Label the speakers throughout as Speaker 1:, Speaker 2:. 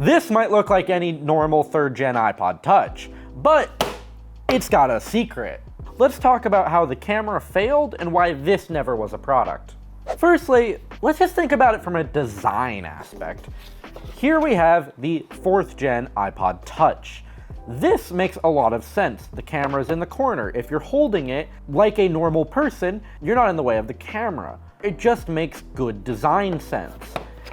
Speaker 1: This might look like any normal 3rd gen iPod Touch, but it's got a secret. Let's talk about how the camera failed and why this never was a product. Firstly, let's just think about it from a design aspect. Here we have the 4th gen iPod Touch. This makes a lot of sense. The camera's in the corner. If you're holding it like a normal person, you're not in the way of the camera. It just makes good design sense.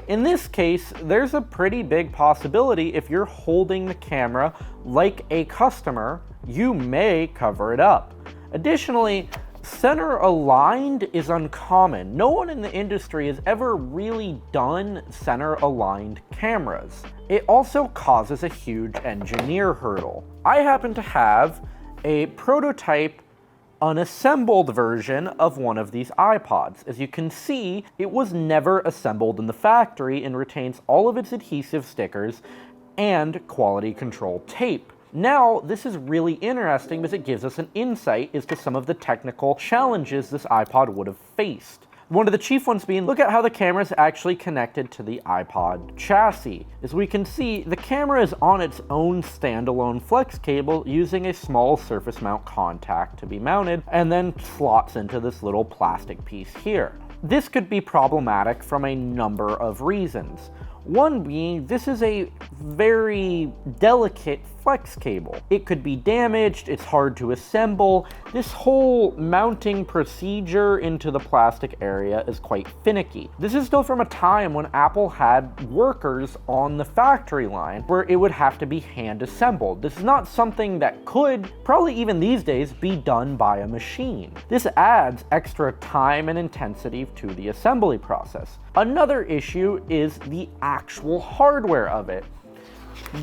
Speaker 1: In this case, there's a pretty big possibility if you're holding the camera like a customer, you may cover it up. Additionally, center aligned is uncommon. No one in the industry has ever really done center aligned cameras. It also causes a huge engineer hurdle. I happen to have a prototype unassembled version of one of these iPods. As you can see, it was never assembled in the factory and retains all of its adhesive stickers and quality control tape. Now, this is really interesting because it gives us an insight as to some of the technical challenges this iPod would have faced. One of the chief ones being, look at how the camera is actually connected to the iPod chassis. As we can see, the camera is on its own standalone flex cable using a small surface mount contact to be mounted and then slots into this little plastic piece here. This could be problematic from a number of reasons. One being, this is a very delicate flex cable. It could be damaged, it's hard to assemble. This whole mounting procedure into the plastic area is quite finicky. This is still from a time when Apple had workers on the factory line where it would have to be hand assembled. This is not something that could, probably even these days, be done by a machine. This adds extra time and intensity to the assembly process. Another issue is the actual hardware of it.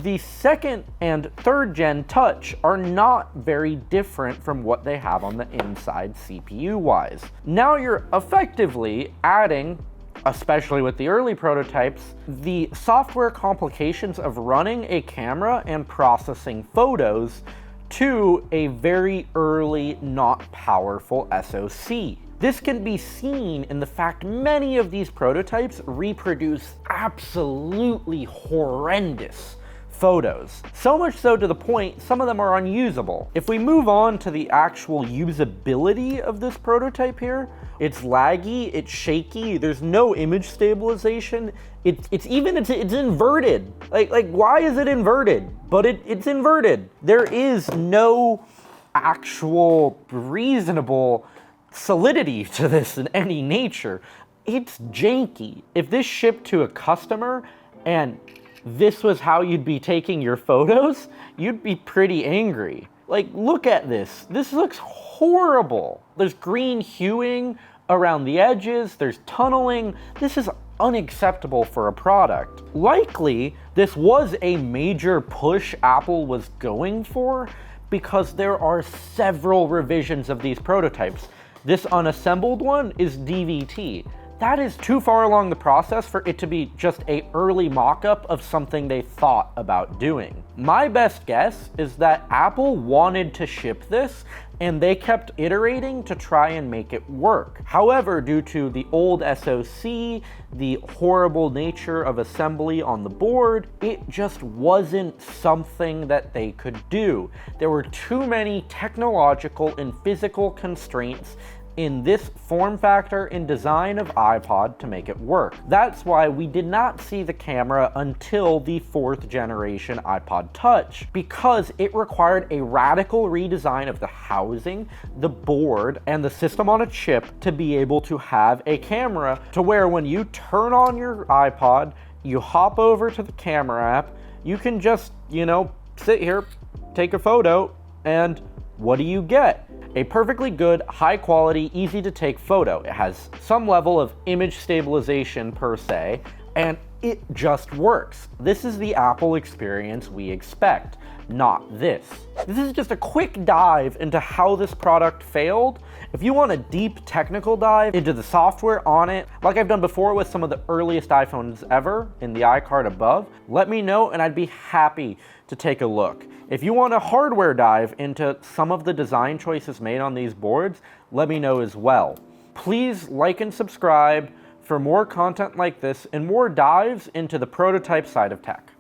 Speaker 1: The 2nd and 3rd gen Touch are not very different from what they have on the inside CPU-wise. Now you're effectively adding, especially with the early prototypes, the software complications of running a camera and processing photos to a very early, not powerful SoC. This can be seen in the fact many of these prototypes reproduce absolutely horrendous photos. So much so to the point, some of them are unusable. If we move on to the actual usability of this prototype here, it's laggy, it's shaky, there's no image stabilization, it's inverted. Like why is it inverted? But it's inverted. There is no actual reasonable solidity to this in any nature. It's janky. If this shipped to a customer and this was how you'd be taking your photos, you'd be pretty angry. Like, look at this. This looks horrible. There's green hueing around the edges, there's tunneling. This is unacceptable for a product. Likely, this was a major push Apple was going for because there are several revisions of these prototypes. This unassembled one is DVT. That is too far along the process for it to be just an early mock-up of something they thought about doing. My best guess is that Apple wanted to ship this and they kept iterating to try and make it work. However, due to the old SoC, the horrible nature of assembly on the board, it just wasn't something that they could do. There were too many technological and physical constraints in this form factor and design of iPod to make it work. That's why we did not see the camera until the 4th generation iPod Touch, because it required a radical redesign of the housing, the board, and the system on a chip to be able to have a camera to where when you turn on your iPod, you hop over to the camera app, you can just, sit here, take a photo, and what do you get? A perfectly good, high quality, easy to take photo. It has some level of image stabilization per se, and it just works. This is the Apple experience we expect, not this. This is just a quick dive into how this product failed. If you want a deep technical dive into the software on it, like I've done before with some of the earliest iPhones ever in the iCard above, let me know and I'd be happy to take a look. If you want a hardware dive into some of the design choices made on these boards, let me know as well. Please like and subscribe for more content like this and more dives into the prototype side of tech.